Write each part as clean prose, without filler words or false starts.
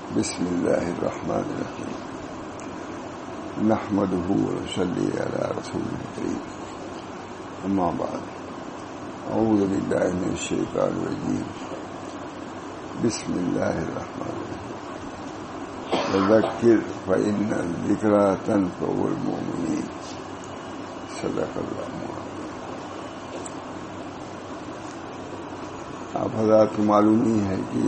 بسم اللہ الرحمن الرحیم نحمده ونصلی علی رسول الکریم اما بعد اعوذ باللہ من الشیطان الرجیم بسم اللہ الرحمن الرحیم وذکر فإن الذکری تنفع المؤمنین صدق اللہ مولانا۔ آپ حضرات کو معلوم ہی ہے کہ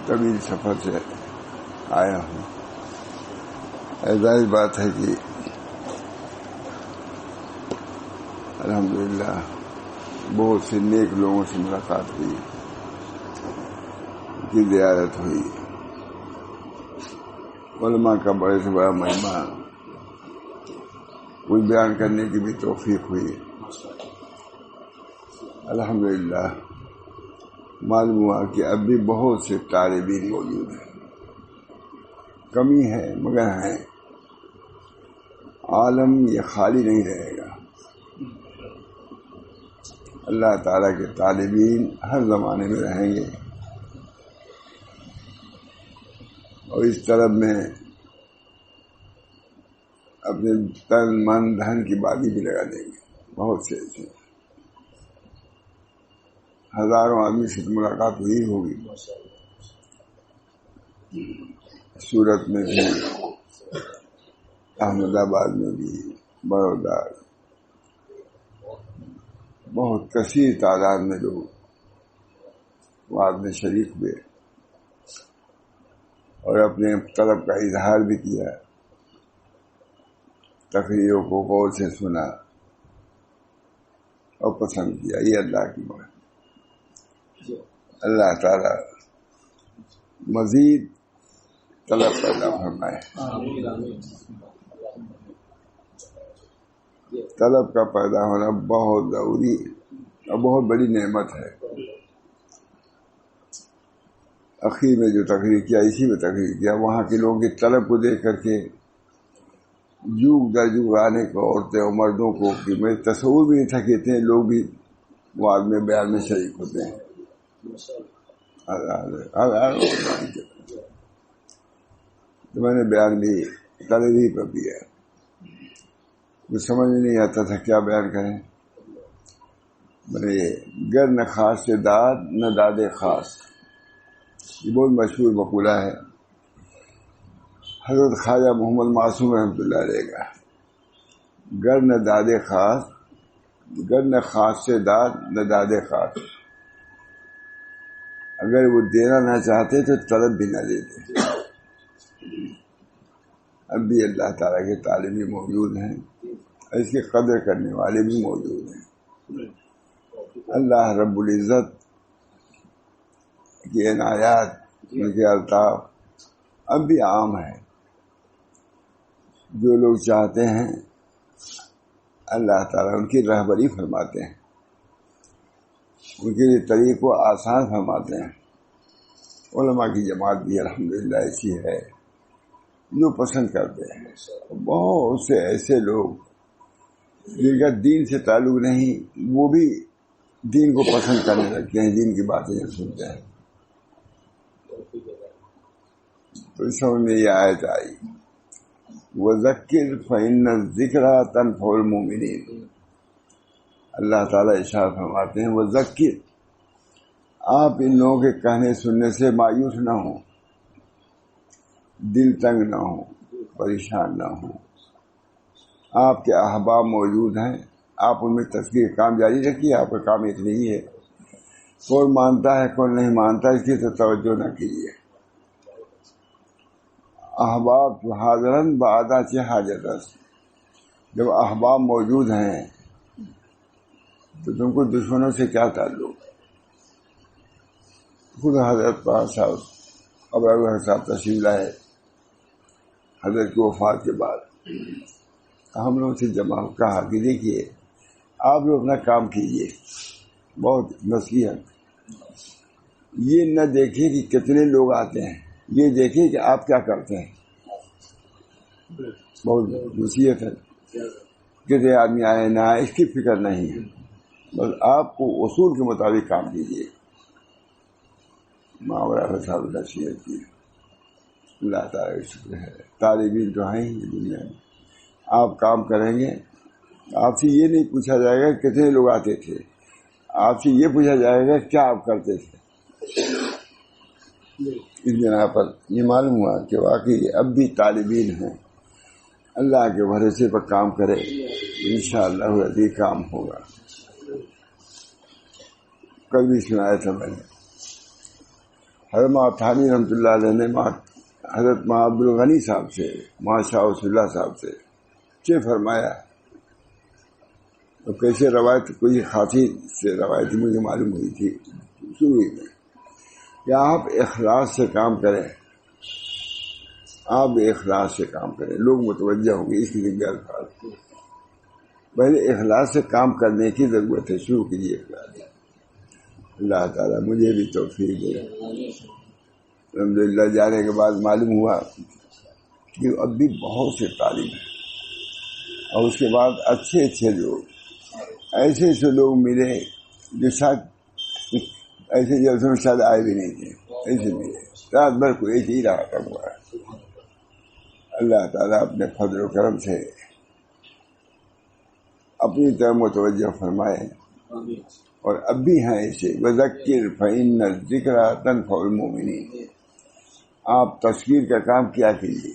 طویل سفر سے آیا ہوں۔ ظاہر بات ہے کہ الحمدللہ بہت سے نیک لوگوں سے ملاقات ہوئی، ان کی زیارت ہوئی، علماء کا بڑے سے بڑا مجمع کچھ بیان کرنے کی بھی توفیق ہوئی۔ الحمدللہ معلوم ہوا کہ اب بھی بہت سے طالبین موجود ہیں، کمی ہے مگر ہیں۔ عالم یہ خالی نہیں رہے گا، اللہ تعالیٰ کے طالبین ہر زمانے میں رہیں گے اور اس طلب میں اپنے تن من دھن کی بازی بھی لگا دیں گے۔ بہت سے ایسے ہزاروں آدمی سے ملاقات ہوئی ہوگی، سورت میں بھی، احمد آباد میں بھی، بڑودہ، بہت کثیر تعداد میں لوگ وعد میں شریک ہوئے اور اپنے طلب کا اظہار بھی کیا، تقریروں کو غور سے سنا اور پسند کیا۔ یہ اللہ کی بات۔ اللہ تعالی مزید طلب پیدا فرمائے۔ طلب کا پیدا ہونا بہت ضروری اور بہت بڑی نعمت ہے۔ اخیر میں جو تقریر کیا، اسی میں تقریر کیا، وہاں کے لوگوں کی طلب کو دیکھ کر کے جوگ در جوگ آنے کو عورتیں اور مردوں کو کہ میں تصور بھی نہیں تھا کہ اتنے لوگ بھی وعد میں بیان میں شریک ہوتے ہیں۔ تو میں نے بیان بھی تقریر پر دیا، کچھ سمجھ میں نہیں آتا تھا کیا بیان کریں۔ میرے گر نہ خاص سے داد نہ داد خاص، یہ بہت مشہور مقولہ ہے، حضرت خواجہ محمد معصوم رحمۃ اللہ علیہ کا۔ گر نہ داد خاص، گر نہ خاص سے داد نہ داد خاص، اگر وہ دینا نہ چاہتے تو طلب بھی نہ دیتے۔ اب بھی اللہ تعالیٰ کے طالبین موجود ہیں، اس کی قدر کرنے والے بھی موجود ہیں۔ اللہ رب العزت کی عنایات، ان کے الطاف اب بھی عام ہے۔ جو لوگ چاہتے ہیں اللہ تعالیٰ ان کی رہبری فرماتے ہیں، ان کے لیے طریق کو آسان فرماتے ہیں۔ علماء کی جماعت بھی الحمدللہ ایسی ہے جو پسند کرتے ہیں۔ بہت سے ایسے لوگ جن کا دین سے تعلق نہیں، وہ بھی دین کو پسند کرنے لگتے ہیں، دین کی باتیں سنتے ہیں۔ تو اس سمجھ میں یہ آیت آئی، وَذَكِّرْ فَإِنَّ الذِّكْرَىٰ تَنفَعُ الْمُؤْمِنِينَ۔ اللہ تعالیٰ ارشاد فرماتے ہیں وَذَكِّرْ، آپ ان لوگوں کے کہنے سننے سے مایوس نہ ہوں، دل تنگ نہ ہوں، پریشان نہ ہوں۔ آپ کے احباب موجود ہیں، آپ ان میں تذکیر کام جاری رکھیے۔ آپ کا کام اتنا ہی ہے، کون مانتا ہے کون نہیں مانتا اس کی تو توجہ نہ کیجیے۔ احباب تو حاضرن بعدا چہ حاجت است، جب احباب موجود ہیں تو تم کو دشمنوں سے کیا تعلق؟ خود حضرت پاک صاحب ابو صاحب تشریف لائے حضرت کی وفات کے بعد، ہم لوگ سے جمع کہا کہ دیکھیے آپ لوگ اپنا کام کیجیے، بہت نصیحت، یہ نہ دیکھیں کہ کتنے لوگ آتے ہیں، یہ دیکھیں کہ آپ کیا کرتے ہیں۔ بہت نصیحت ہے، کتنے آدمی آئے نہ آئے اس کی فکر نہیں ہے، بس آپ کو اصول کے مطابق کام کیجیے۔ معاملہ فساد نصیحت کی. اللہ تعالیٰ کا شکر ہے. طالبین تو ہیں ہی دنیا میں. آپ کام کریں گے، آپ سے یہ نہیں پوچھا جائے گا کتنے لوگ آتے تھے، آپ سے یہ پوچھا جائے گا کیا آپ کرتے تھے. اس بنا پر یہ معلوم ہوا کہ واقعی اب بھی طالبین ہیں. اللہ کے بھروسے پر کام کرے، انشاءاللہ عزیز کام ہوگا. کل بھی سنایا تھا میں نے، حضرت تھانی رحمۃ اللہ علیہ نے حضرت عبد الغنی صاحب سے، شاہ وصول اللہ صاحب سے فرمایا. تو کیسے روایت کوئی خاصی سے روایت مجھے معلوم ہوئی تھی شروع میں کہ آپ اخلاص سے کام کریں، آپ اخلاص سے کام کریں، لوگ متوجہ ہوں گے. اس لیے الفاظ پہلے اخلاص سے کام کرنے کی ضرورت ہے. شروع کیجیے اخلاص. اللہ تعالیٰ مجھے بھی توفیق دے. الحمدللہ جانے کے بعد معلوم ہوا کہ اب بھی بہت سے طالب ہیں، اور اس کے بعد اچھے اچھے لوگ، ایسے ایسے لوگ ملے جو شاید ایسے جلسوں میں شاید آئے بھی نہیں تھے. ایسے ملے رات بھر کو ایسے ہی رہا کر ہوا ہے. اللہ تعالیٰ اپنے فضل و کرم سے اپنی طرف متوجہ فرمائے. اور اب بھی ہیں ایسے. وذکر فإن الذکر تنفع المؤمنین. آپ تذکیر کا کام کیا کیجیے،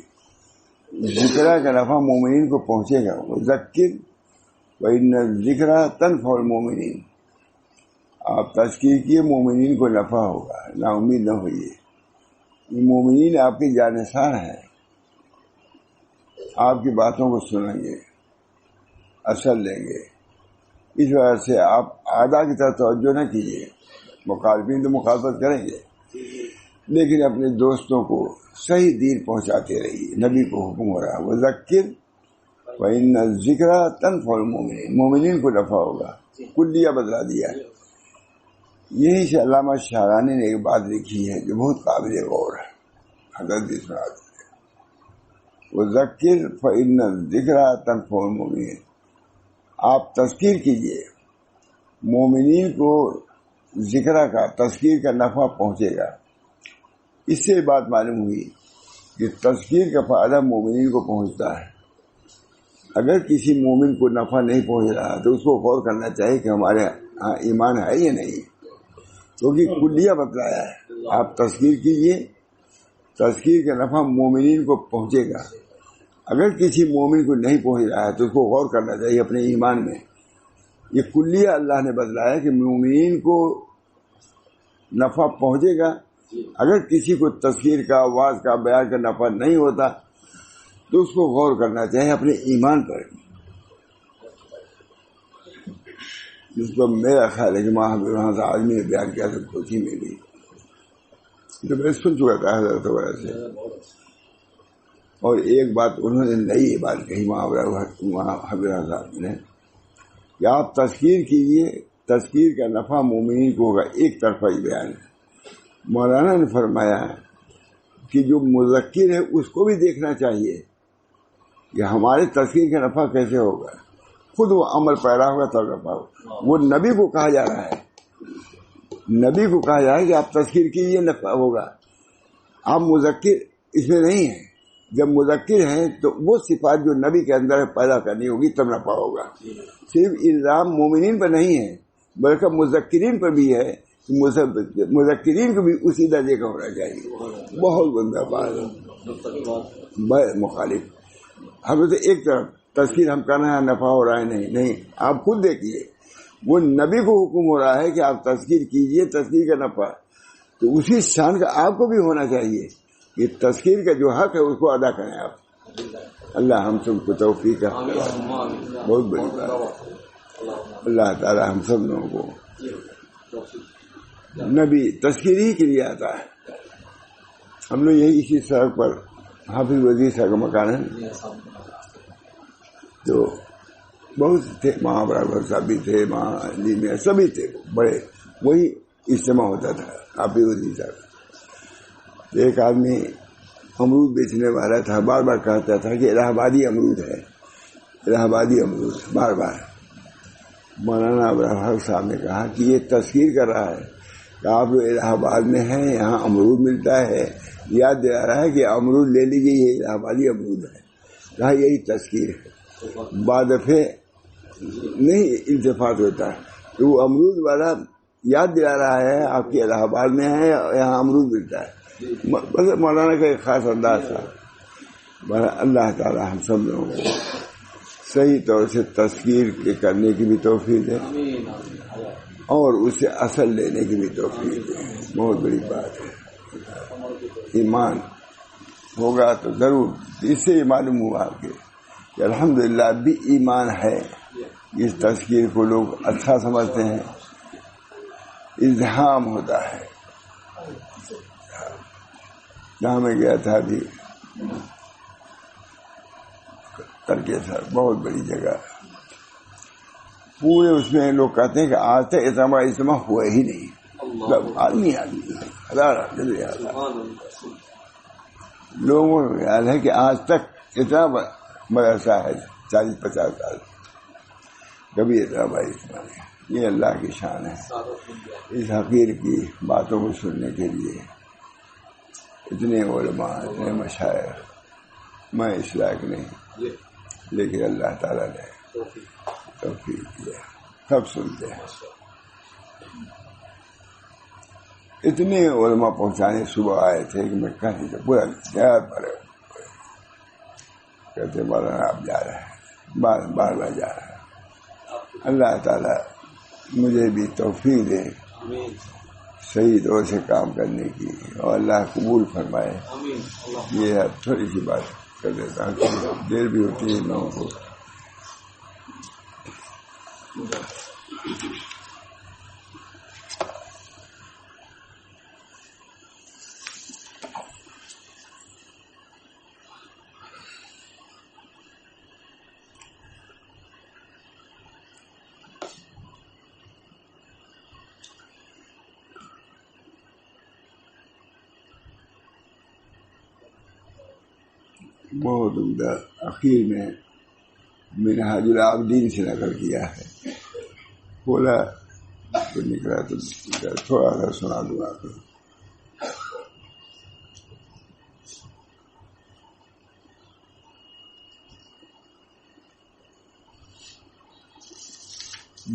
ذکر کا نفع مومنین کو پہنچے گا. وذکر فإن الذکر تنفع المؤمنین. آپ تذکیر کیے، مومنین کو نفع ہوگا. نا امید نہ ہوئیے. مومنین آپ کی جانشان ہیں، آپ کی باتوں کو سنیں گے، اثر لیں گے. اس وجہ سے آپ اعداء کی طرف توجہ نہ کیجیے. مخالفین تو مخالفت کریں گے، لیکن اپنے دوستوں کو صحیح دین پہنچاتے رہیے. نبی کو حکم ہو رہا ہے وذکر فإن الذکر تنفع المؤمنین. مومنین کو نفع ہوگا. کلیہ بدلا دیا. یہی سے علامہ شعرانی نے ایک بات لکھی ہے جو بہت قابل غور ہے. حضرت بھی سنا دیتے وذکر فإن الذکر تنفع المؤمنین. آپ تذکیر کیجئے، مومنین کو ذکر کا، تذکیر کا نفع پہنچے گا. اس سے بات معلوم ہوئی کہ تذکیر کا فائدہ مومنین کو پہنچتا ہے. اگر کسی مومن کو نفع نہیں پہنچ رہا تو اس کو غور کرنا چاہیے کہ ہمارے ہاں ایمان ہے یا نہیں، کیونکہ کلیہ بتلایا ہے. آپ تذکیر کیجئے، تذکیر کا نفع مومنین کو پہنچے گا. اگر کسی مومن کو نہیں پہنچ رہا ہے تو اس کو غور کرنا چاہیے اپنے ایمان میں. یہ کلیہ اللہ نے بتلایا کہ مومنین کو نفع پہنچے گا. اگر کسی کو تذکیر کا، واعظ کا، بیان کا نفع نہیں ہوتا تو اس کو غور کرنا چاہیے اپنے ایمان پر. جس کو میرا خیال ہے کہ وہاں سے آدمی نے بیان کیا تھا کوچی میں بھی، تو میں سن چکا تھا حضرت وغیرہ سے. اور ایک بات انہوں نے نئی بات کہی وہاں حضرت صاحب نے کہ آپ تذکیر کیجیے، تذکیر کا نفع مومنین کو ہوگا. ایک طرفہ ہی بیان ہے. مولانا نے فرمایا کہ جو مذکر ہے اس کو بھی دیکھنا چاہیے کہ ہمارے تذکیر کا نفع کیسے ہوگا. خود وہ عمل پیرا ہوگا تب نفع ہوگا. وہ نبی کو کہا جا رہا ہے، نبی کو کہا جا رہا ہے کہ آپ تذکیر کیجیے، نفع ہوگا. آپ مذکر اس میں نہیں ہیں. جب مذکر ہیں تو وہ صفات جو نبی کے اندر پیدا کرنی ہوگی تب نفع ہوگا. صرف الزام مومنین پر نہیں ہے بلکہ مذکرین پر بھی ہے. مذکرین کو بھی اسی درجے کا ہونا چاہیے. بہت گندہ بات مخالف. ہم تو ایک طرف تذکیر ہم کرنا ہے، نفع ہو رہا ہے نہیں. آپ خود دیکھیے، وہ نبی کو حکم ہو رہا ہے کہ آپ تذکیر کیجئے، تذکیر کا نفع. تو اسی شان کا آپ کو بھی ہونا چاہیے کہ تذکیر کا جو حق ہے اس کو ادا کریں آپ. اللہ ہم سب کو توفیق ہے. بہت بڑی بات. اللہ تعالی ہم سب لوگوں کو، نبی تذکیر ہی کے لیے آتا ہے. ہم لوگ یہی اسی سڑک پر حافظ وزیر صاحب کا مکان ہے، تو بہت تھے وہاں. برابر صاحب بھی تھے وہاں، علی میں سبھی تھے بڑے. وہی اجتماع ہوتا تھا حافظ وزیر صاحب. ایک آدمی امرود بیچنے والا تھا، بار بار کہتا تھا کہ الہ آبادی امرود ہے، الہ آبادی امرود. بار بار مولانا ابراہیم صاحب نے کہا کہ یہ تذکیر کر رہا ہے، کہ آپ لوگ الہ آباد میں ہیں، یہاں امرود ملتا ہے، یاد دلا رہا ہے کہ امرود لے لیجیے، یہ الہ آبادی امرود ہے، کہا یہی تذکیر ہے۔ بعد دفعہ نہیں التفات ہوتا ہے تو وہ امرود والا یاد دلا رہا ہے آپ کی الہ آباد میں ہے، یہاں امرود ملتا ہے۔ بس مولانا کا ایک خاص انداز تھا۔ اللہ تعالی ہم سب لوگوں کو صحیح طور سے تذکیر کے کرنے کی بھی توفیق دے اور اسے اصل لینے کی بھی توفیق دے۔ بہت بڑی بات ہے۔ ایمان ہوگا تو ضرور اس سے یہ معلوم ہوا کہ الحمدللہ بھی ایمان ہے۔ اس تذکیر کو لوگ اچھا سمجھتے ہیں، ازدحام ہوتا ہے۔ جہاں میں گیا تھا ابھی ترکے سر، بہت بڑی جگہ، پورے اس میں لوگ کہتے ہیں کہ آج تک اتنا بڑا اجتماع ہوا ہی نہیں، آدمی ہزار لوگوں کو خیال ہے کہ آج تک اتنا مدرسہ ہے 40-50 سال کبھی اتنا بڑا اجتماع نہیں۔ یہ اللہ کی شان ہے۔ اس حقیر کی باتوں کو سننے کے لیے اتنے علماء، اتنے مشائخ، میں اس لائق نہیں، لیکن اللہ تعالیٰ نے توفیق دیا، سب سنتے ہیں۔ اتنے علماء پہنچانے صبح آئے تھے کہ میں کہہ نہیں تھا، پورا پڑے کہتے مولانا آپ جا رہے ہیں، بار بار جا رہے ہیں۔ اللہ تعالیٰ مجھے بھی توفیق دے صحیح طور سے کام کرنے کی، اور اللہ قبول فرمائے۔ یہ تھوڑی سی بات کر دیتا ہوں، دیر بھی ہوتی ہے لوگوں کو۔ بہت عمدہ اخیر میں منہاج العابدین سے نقل کیا ہے، بولا تو نکلا تو تھوڑا سا سنا دوں آپ کو۔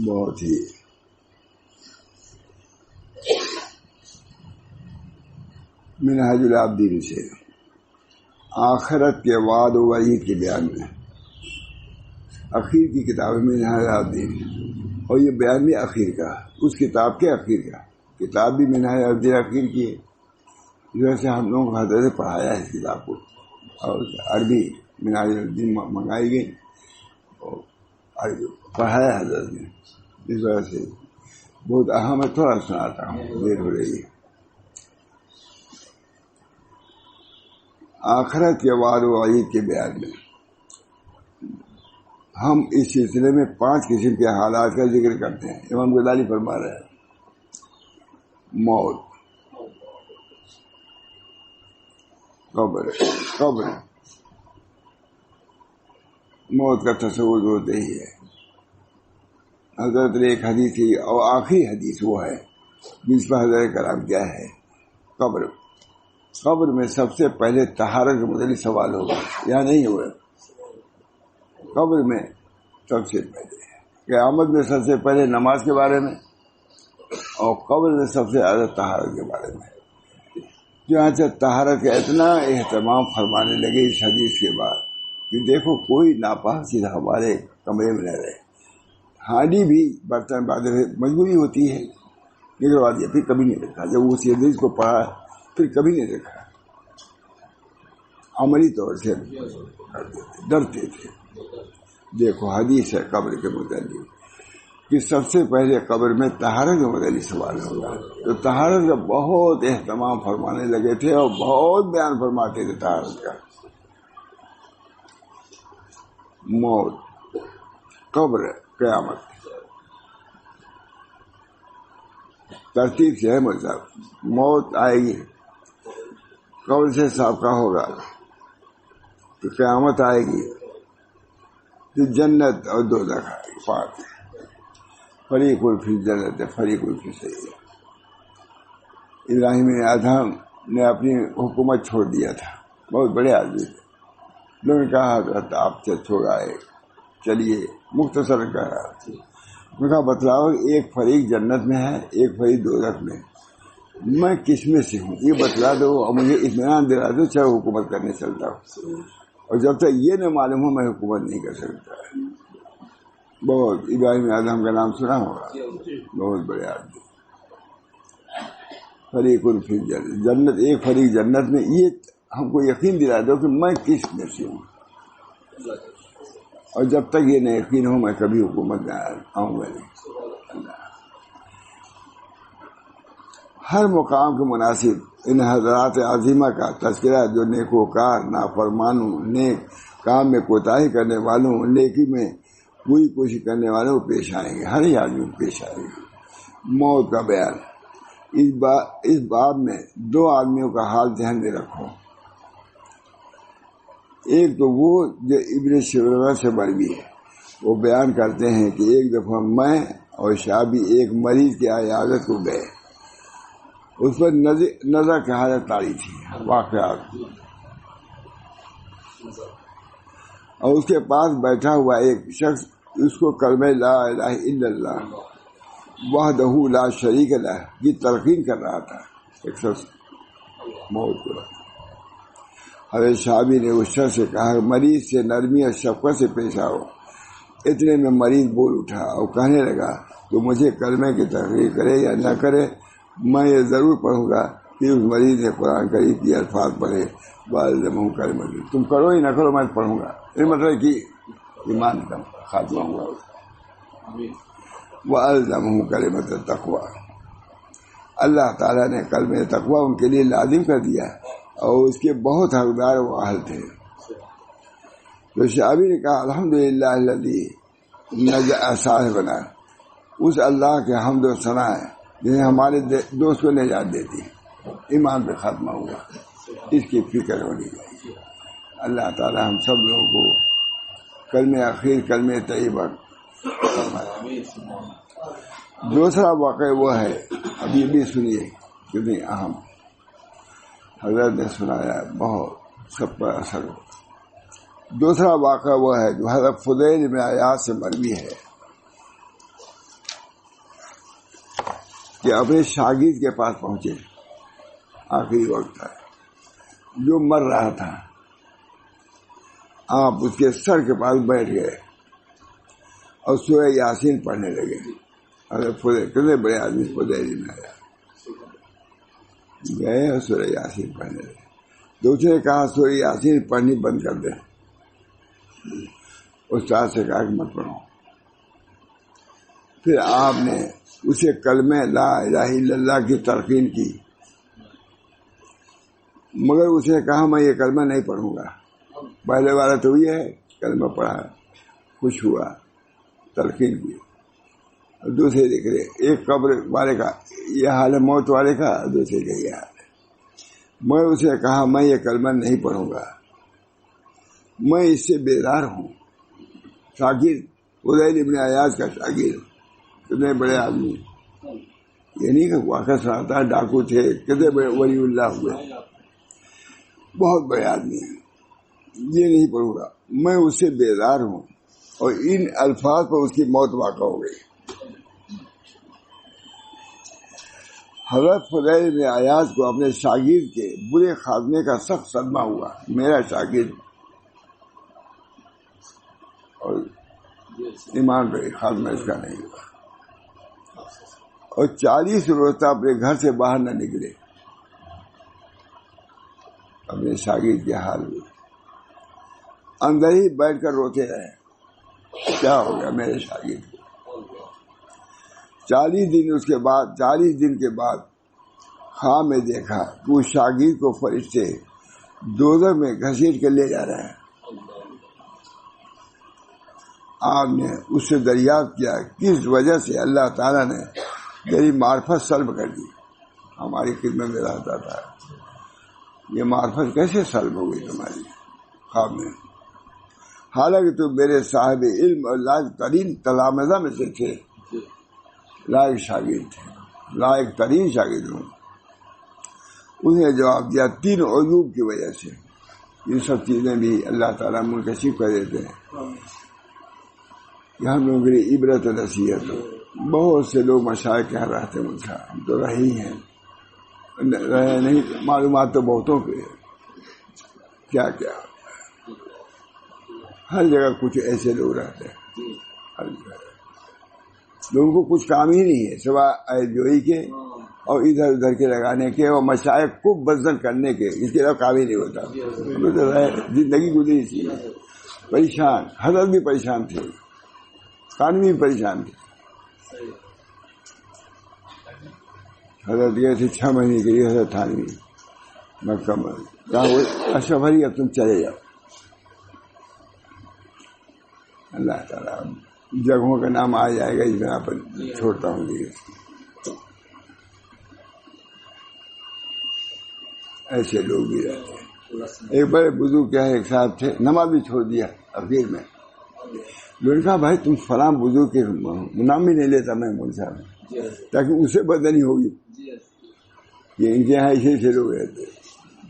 بہت ہی منہاج العابدین سے آخرت کے وعد و وعید کے بیان میں، اخیر کی کتاب میں منہاج العابدین، اور یہ بیان بھی اخیر کا، اس کتاب کے اخیر کا، کتاب بھی منہاج العابدین اخیر کی ہے۔ جیسے ہم لوگوں کو حضرت نے پڑھایا ہے اس کتاب کو، اور عربی منہاج العابدین منگائی گئی اور پڑھایا حضرت نے، اس وجہ سے بہت اہم ہے۔ تھوڑا سناتا ہوں، دیر ہو رہی ہے۔ آخرت کے وعد و وعید کے بیان میں ہم اس سلسلے میں 5 قسم کے حالات کا ذکر کرتے ہیں۔ امام غزالی فرما رہے ہیں، موت، قبر موت کا تصور ہوتے ہی ہے۔ حضرت نے ایک حدیث کی، اور آخری حدیث وہ ہے جس پر حضرت کلام کیا ہے، قبر میں سب سے پہلے طہارت کے متعلق سوال ہوگا، یا نہیں ہوگا؟ قبر میں سب سے پہلے، قیامت میں سب سے پہلے نماز کے بارے میں، اور قبر میں سب سے زیادہ طہارت کے بارے میں۔ چنانچہ طہارت کا اتنا اہتمام فرمانے لگے اس حدیث کے بعد کہ دیکھو کوئی ناپاک چیز ہمارے کمرے میں نہ رہے۔ ہانڈی بھی برتن بعد مجبوری ہوتی ہے، نکلوا دیا، پھر کبھی نہیں دیکھا۔ جب اس حدیث کو پڑھا پھر کبھی نہیں دیکھا، عملی طور سے ڈرتے تھے۔ دیکھو حدیث ہے قبر کے متعلق کہ سب سے پہلے قبر میں طہارت کے متعلق سوال ہوگا، تو طہارت کا بہت اہتمام فرمانے لگے تھے اور بہت بیان فرماتے تھے طہارت کا۔ موت، قبر، قیامت، ترتیب سے ہے مطلب۔ موت آئے گی، قبر سے سابقہ ہوگا، تو قیامت آئے گی، تو جنت اور دوزخ آئے گی، فریق فی الجنت فریق فی السعیر۔ ابراہیم ادھم نے اپنی حکومت چھوڑ دیا تھا، بہت بڑے آدمی تھے. لوگوں نے کہا حضرت آپ سے چھوڑائے چلیے، مختصر کہا. میں کہا بتلاؤ، ایک فریق جنت میں ہے، ایک فریق دوزخ میں، میں کس میں سے ہوں یہ بتلا دو اور مجھے اطمینان دلا دو، چاہے حکومت کرنے چلتا ہوں. اور جب تک یہ نہ معلوم ہو میں حکومت نہیں کر سکتا. بہت ابراہیم اعظم کا نام سنا ہوگا، بہت بڑے آدمی. فریق فی جنت، ایک فریق جنت میں، یہ ہم کو یقین دلا دو کہ میں کس میں سے ہوں. اور جب تک یہ نہ یقین ہو میں کبھی حکومت میں آؤں گا نہیں. ہر مقام کے مناسب ان حضرات عظیمہ کا تذکرہ جو نیکوکار، نافرمانوں، نیک کام میں کوتاہی کرنے والوں، نیکی میں پوری کوشش کرنے والوں کو پیش آئیں گے. ہر ہی آدمی کو پیش آئے گا. موت کا بیان. اس باب میں دو آدمیوں کا حال ذہن میں رکھو. ایک تو وہ جو ابن شیبہ سے مروی ہے، وہ بیان کرتے ہیں کہ ایک دفعہ میں اور شابی ایک مریض کی عیادت کو گئے. اس پر نظر کی حالت تاری تھی، واقعات، اور اس کے پاس بیٹھا ہوا ایک شخص اس کو کلمہ لا الہ الا اللہ وحدہ لا شریک لہ کی تلقین کر رہا تھا. ایک شخص موت کو. حضرت شابی نے اس شخص سے کہا مریض سے نرمی اور شفقت سے پیش آؤ. اتنے میں مریض بول اٹھا اور کہنے لگا تو مجھے کلمے کی تقریر کرے یا نہ کرے میں یہ ضرور پڑھوں گا کہ اس مریض نے قرآن کریم کی الفاظ پڑھے والزمہ کلمہ. تم کرو ہی نہ کرو میں پڑھوں گا. یہ مطلب کہ ایمان کا خاتمہ ہوا. والزمہ کلمۃ التقوی. اللہ تعالیٰ نے کلمہ تقوی ان کے لیے لازم کر دیا اور اس کے بہت حقدار و اہل تھے. تو شعبی نے کہا الحمدللہ الذی نجا صاحبنا، اس اللہ کے حمد و ثنا ہے جنہیں ہمارے دوست کو نجات دیتی. ایمان پہ خاتمہ ہوا. اس کی فکر ہونی چاہیے. اللہ تعالی ہم سب لوگوں کو کلمہ اخیر کلمہ طیبہ. دوسرا واقعہ وہ ہے، ابھی بھی سنیے کتنی اہم، حضرت نے سنایا، بہت سب پر اثر ہو. دوسرا واقعہ وہ ہے جو حضرت فضیل بن عیاض سے مروی ہے کہ اپنے شاگرد کے پاس پہنچے. آخری وقت تھا، جو مر رہا تھا. آپ اس کے سر کے پاس بیٹھ گئے اور سورہ یاسین پڑھنے لگے. حضرت فضیل، کتنے بڑے آدمی فضیل بن عیاض گئے اور سورہ یاسین پڑھنے لگے. دوسرے نے کہا سورہ یاسین پڑھنی بند کر دیں. استاد سے کہا کہ مت پڑھو. پھر آپ نے اسے کلمہ لا الہ الا اللہ کی تلقین کی، مگر اس نے کہا میں یہ کلمہ نہیں پڑھوں گا. پہلے والا تو یہ ہے، کلمہ پڑھا، خوش ہوا، تلقین کی. دوسرے دیکھ رہے، ایک قبر والے کا یہ حال ہے، موت والے کا، دوسرے کا یہ حال ہے. میں اسے کہا میں یہ کلمہ نہیں پڑھوں گا، میں اس سے بیزار ہوں. شاگرد فضیل ابن عیاض کا شاگرد، کتنے بڑے آدمی. یہ نہیں کہ واقعہ سناتا ہے ڈاکو تھے، کتنے بڑے ولی اللہ ہوئے، بہت بڑے آدمی ہیں. یہ نہیں پڑھوں گا، میں اس سے بیزار ہوں. اور ان الفاظ پر اس کی موت واقع ہو گئی. حضرت فضیل بن عیاض کو اپنے شاگرد کے برے خاتمے کا سخت صدمہ ہوا. میرا شاگرد اور ایمان پہ خاتمہ اس کا نہیں ہوا. اور 40 روز تک اپنے گھر سے باہر نہ نکلے. اپنے شاگرد کے حال میں اندر ہی بیٹھ کر روتے رہے. کیا ہو گیا میرے شاگرد کو. 40 دن کے بعد خواب میں دیکھا کہ اس شاگرد کو فرشتے دوزخ میں گھسیٹ کے لے جا رہے ہیں. آپ نے اس سے دریافت کیا کس وجہ سے اللہ تعالیٰ نے میری معرفت سلب کر دی. ہماری خدمت میں رہتا تھا، یہ معرفت کیسے سلب ہو گئی تمہاری خواب میں؟ حالانکہ تو میرے صاحب علم اور لائق ترین تلامذہ میں سے تھے. لائق شاگرد تھے، لائق ترین شاگرد ہوں. اس نے جواب دیا 3 عیوب کی وجہ سے. یہ سب چیزیں بھی اللہ تعالیٰ منکشف کر دیتے ہیں کہ ہم لوگوں کے لیے عبرت و نصیحت ہو. بہت سے لوگ مشائخ کے یہاں رہتے ہیں، مجھے ہم تو رہے ہیں، رہے نہیں، معلومات تو بہتوں پہ ہے. کیا کیا ہر جگہ کچھ ایسے لوگ رہتے ہیں، ہر جگہ لوگوں کو کچھ کام ہی نہیں ہے سوائے عیب جوئی کے اور ادھر ادھر کے لگانے کے اور مشائخ کو بدزن کرنے کے. اس کے علاوہ کام ہی نہیں ہوتا. زندگی گزری تھی پریشان. حضرت بھی پریشان تھے، خانوی بھی پریشان تھے. حضرت گئے تھے 6 مہینے کے لیے حضرت تھانوی مکہ میں. کہا اشرف علی اب تم چلے جاؤ. اللہ تعالیٰ جگہوں کا نام آ جائے گا اس بنا پر چھوڑتا ہوں گی. ایسے لوگ بھی رہتے ہیں. ایک بڑے بزرگ کیا ہے، ایک صاحب تھے، نماز بھی چھوڑ دیا اخیر میں. لوگوں نے کہا بھائی تم فلاں بزرگ کے نام بھی نہیں لیتا میں مول صاحب، تاکہ اسے بدنی ہوگی. یہ ان کے یہاں ایسے لوگ رہتے ہیں.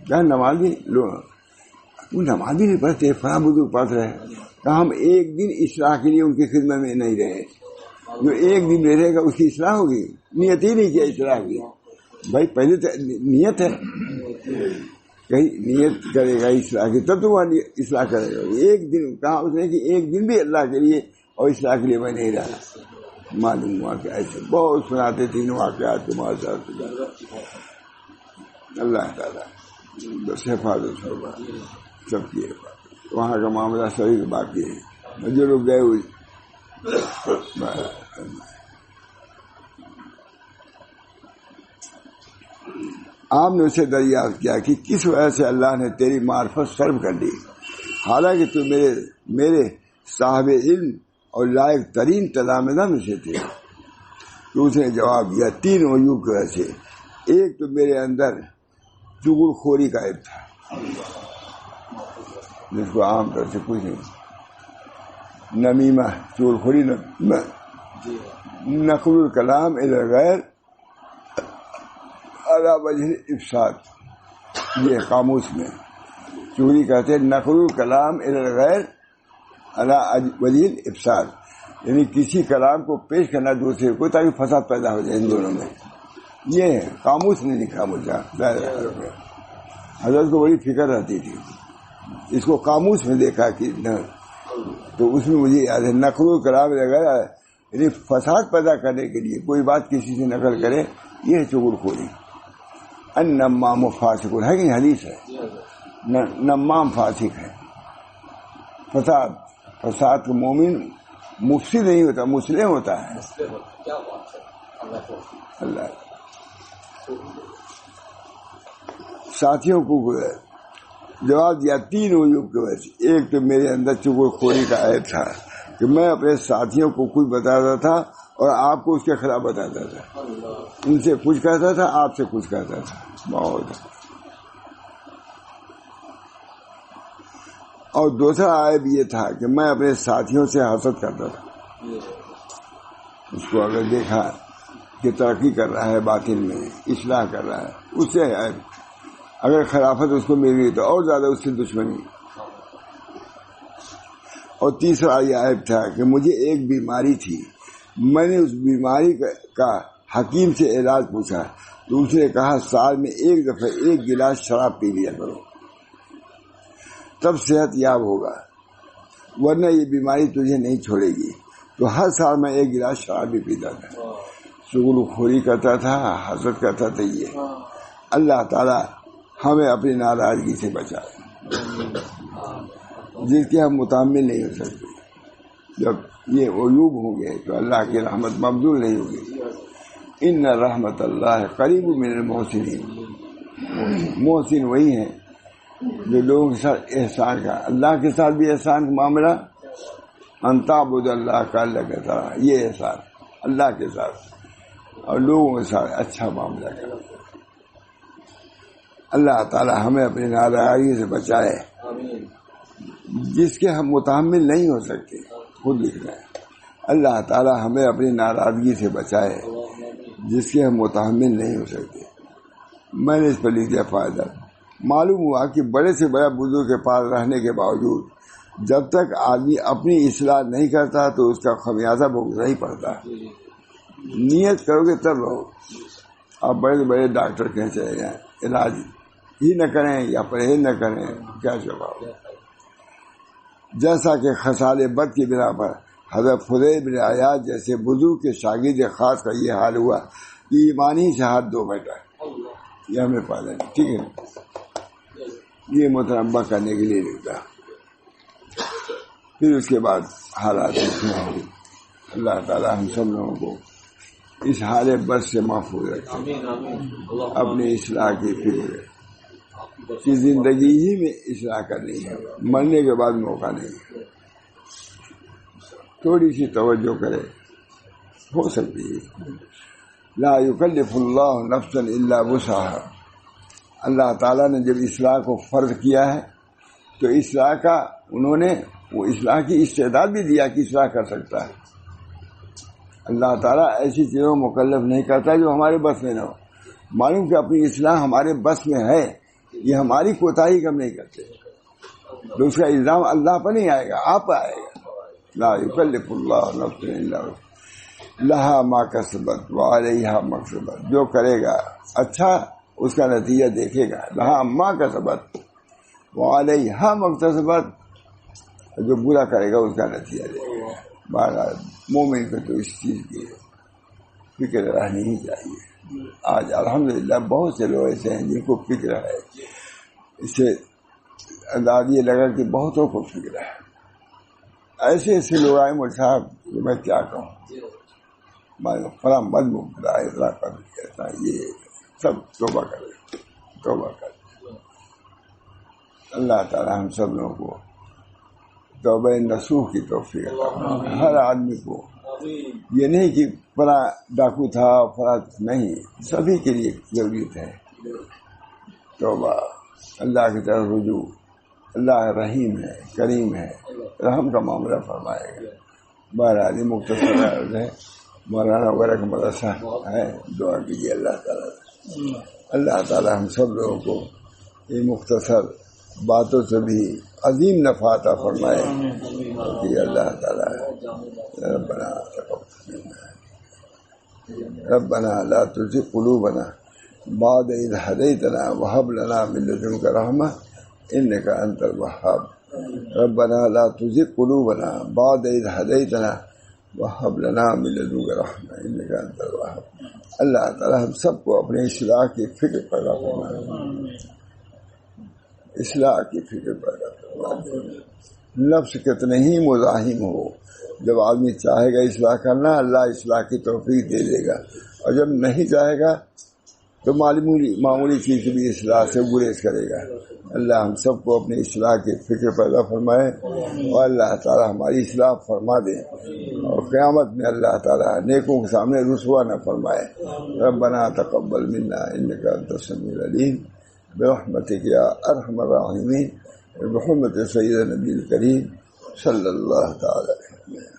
کیا نمازی لوگ تم نماز بھی نہیں پڑھتے، فلاں بزرگ پڑھ رہے ہیں. کہا ہم ایک دن اصلاح کے لیے ان کی خدمت میں نہیں رہے. جو ایک دن رہے گا اس کی اصلاح ہوگی؟ نیت ہی نہیں کیا اصلاح کی. بھائی پہلے تو نیت ہے، کہیں نیت کرے گا اصلاح کی تب تو وہ اصلاح کرے گا. ایک دن کہا اس نے کہ ایک دن بھی اللہ کے لیے اور اصلاح کے لیے میں نہیں رہا. معلوم ہوا کہ ایسے بہت سناتے 3 واقعات تمہارے ساتھ. اللہ تعالیٰ بس حفاظت ہوگا سب کی حفاظت. وہاں کا معاملہ صحیح باقی ہے. جو لوگ گئے ہوئے آپ نے اسے دریافت کیا کہ کس وجہ سے اللہ نے تیری معرفت سلب کر دی، حالانکہ تو میرے صاحب علم اور لائق ترین تلامذہ میں سے تھے. تو اس نے جواب دیا 3 عیوب کی وجہ سے. ایک تو میرے اندر چغل خوری کا عیب تھا، جس کو عام طور سے کچھ نہیں، نمیمہ، چغل خوری، نقل الکلام الی الغیر علی وجہ الافساد. یہ قاموس میں چوری کہتے ہیں نقل الکلام الی الغیر علی وجہ الافساد، یعنی کسی کلام کو پیش کرنا دوسرے کو تاکہ فساد پیدا ہو جائے ان دونوں میں. یہ قاموس نے لکھا مجھے. حضرت کو بڑی فکر رہتی تھی، اس کو قاموس میں دیکھا کہ تو اس میں مجھے یاد ہے نقل الکلام وغیرہ، یعنی فساد پیدا کرنے کے لیے کوئی بات کسی سے نقل کرے، یہ چغل خوری. النمام فاسق ہے کہ حدیث ہے، نمام فاسق ہے. فساد کا مومن مفسد نہیں ہوتا، مسلم ہوتا ہے. اللہ ساتھیوں کو جواب دیا 3 عیوب کی وجہ سے. ایک تو میرے اندر چغل خوری کا عیب تھا کہ میں اپنے ساتھیوں کو کچھ بتاتا تھا اور آپ کو اس کے خلاف بتاتا تھا. ان سے کچھ کہتا تھا، آپ سے کچھ کہتا تھا. بہت. اور دوسرا عیب یہ تھا کہ میں اپنے ساتھیوں سے حسد کرتا تھا. اس کو اگر دیکھا کہ ترقی کر رہا ہے باطن میں، اصلاح کر رہا ہے، اس سے عیب. اگر خلافت اس کو مل گئی تو اور زیادہ اس سے دشمنی. اور تیسرا یہ عیب تھا کہ مجھے ایک بیماری تھی، میں نے اس بیماری کا حکیم سے علاج پوچھا تو اس نے کہا سال میں 1 دفعہ 1 گلاس شراب پی لیا کرو، تب صحت یاب ہوگا، ورنہ یہ بیماری تجھے نہیں چھوڑے گی. تو ہر سال میں 1 گلاس شراب بھی پیتا تھا. چغل خوری کرتا تھا، حسد کرتا تھا. یہ اللہ تعالی ہمیں اپنی ناراضگی سے بچائے جس کے ہم متحمل نہیں ہو سکتے. جب یہ عیوب ہوں گے تو اللہ کی رحمت مبذول نہیں ہوگی. ان رحمت اللہ قریب من المحسنین. محسن وہی ہیں جو لوگوں کے ساتھ احسان کا. اللہ کے ساتھ بھی احسان کا معاملہ، ان تعبد اللہ کا اللہ کے ساتھ، یہ احسان اللہ کے ساتھ، اور لوگوں کے ساتھ اچھا معاملہ کرنا. اللہ تعالی ہمیں اپنی ناراضگی سے بچائے جس کے ہم متحمل نہیں ہو سکتے. خود لکھ رہے ہیں اللہ تعالی ہمیں اپنی ناراضگی سے بچائے جس کے ہم متحمل نہیں ہو سکتے. میں نے اس پر لکھ دیا فائدہ۔ معلوم ہوا کہ بڑے سے بڑا بزرگ کے پاس رہنے کے باوجود جب تک آدمی اپنی اصلاح نہیں کرتا تو اس کا خمیازہ بھگتنا ہی پڑتا ہے۔ نیت کرو گے تب رہو۔ آپ بڑے سے بڑے ڈاکٹر کہیں چلے جائیں، علاج ہی نہ کریں یا پرہیز نہ کریں، کیا جواب؟ جیسا کہ خصال بد کی بنا پر حضرت فضیل بن عیاض جیسے بزرگ کے شاگرد خاص کا یہ حال ہوا کہ ایمانی سے ہاتھ دھو بیٹھا، یہ ہمیں پالا نہیں، ٹھیک ہے، یہ متنبہ کرنے کے لیے لکھتا۔ پھر اس کے بعد حالات اللہ تعالیٰ ہم سب لوگوں کو اس حال بس سے محفوظ رکھے، اپنی اصلاح کی فکر کہ زندگی ہی میں اصلاح کرنی ہے، مرنے کے بعد موقع نہیں ہے۔ تھوڑی سی توجہ کرے، ہو سکتی ہے۔ لا یکلف اللہ نفسا الا وسعها، اللہ تعالیٰ نے جب اصلاح کو فرض کیا ہے تو اصلاح کا انہوں نے وہ اصلاح کی استعداد بھی دیا کہ اصلاح کر سکتا ہے۔ اللہ تعالیٰ ایسی چیزوں کو مکلف نہیں کرتا جو ہمارے بس میں نہ ہو۔ معلوم کہ اپنی اصلاح ہمارے بس میں ہے، یہ ہماری کوتاہی کم نہیں کرتے، تو اس کا الزام اللہ پر نہیں آئے گا، آپ پر آئے گا۔ لا یکلف اللہ نفسا الا وسعها لہا ما کسبت وعلیہا ما اکتسبت، جو کرے گا اچھا اس کا نتیجہ دیکھے گا، لہا ما کسبت وعلیہا ما اکتسبت، جو برا کرے گا اس کا نتیجہ دیکھے گا۔ بہرحال مومن کو تو اس چیز کی فکر رہنی ہی چاہیے۔ آج الحمدللہ بہت سے لوگ ایسے ہیں جن کو فکر ہے، اس سے انداز یہ لگا کہ بہتوں کو فکر ہے۔ ایسے ایسے لوگ آئے مجھ صاحب کہ میں کیا کہوں، فلاں مد مبتلا اطلاع کر کہتا یہ سب توبہ کرے، توبہ کرے۔ اللہ تعالی ہم سب لوگوں کو توبہ نصوح کی توفیق عطا۔ ہر آدمی کو یہ نہیں کہ فلاں ڈاکو تھا فلاں نہیں، سبھی کے لیے ضروریت ہے توبہ، اللہ کی طرف رجوع۔ اللہ رحیم ہے، کریم ہے، رحم کا معاملہ فرمائے گا۔ بہرحال مختصر عرض ہے، مولانا وغیرہ کا مدرسہ ہے، دعا کیجیے اللہ تعالی ہم سب لوگوں کو یہ مختصر باتوں سے بھی عظیم نفع عطا فرمائے کہ اللہ تعالی ربنا تقبل منا ربنا لا تزغ قلوبنا بعد إذ هديتنا وهب لنا من لدنك رحمة إنك أنت الوهاب ربنا لا تزغ قلوبنا بعد إذ هديتنا وهب لنا من لدنك رحمة إنك أنت الوهاب۔ اللہ تعالی ہم سب کو اپنے اصلاح کی فکر پیدا فرمائے، اصلاح کی فکر پیدا فرمائے۔ نفس کتنے ہی مزاحم ہو، جب آدمی چاہے گا اصلاح کرنا اللہ اصلاح کی توفیق دے دے گا، اور جب نہیں چاہے گا تو معمولی چیز کی بھی اصلاح سے گریز کرے گا۔ اللہ ہم سب کو اپنی اصلاح کی فکر پیدا فرمائے اور اللہ تعالی ہماری اصلاح فرما دے، اور قیامت میں اللہ تعالی نیکوں کے سامنے رسوا نہ فرمائے۔ ربنا تقبل منا انک انت السمیع العلیم برحمتک یا ارحم الراحمین، بحرمت سید نبی الکریم صلی اللہ تعالی علیہ وسلم۔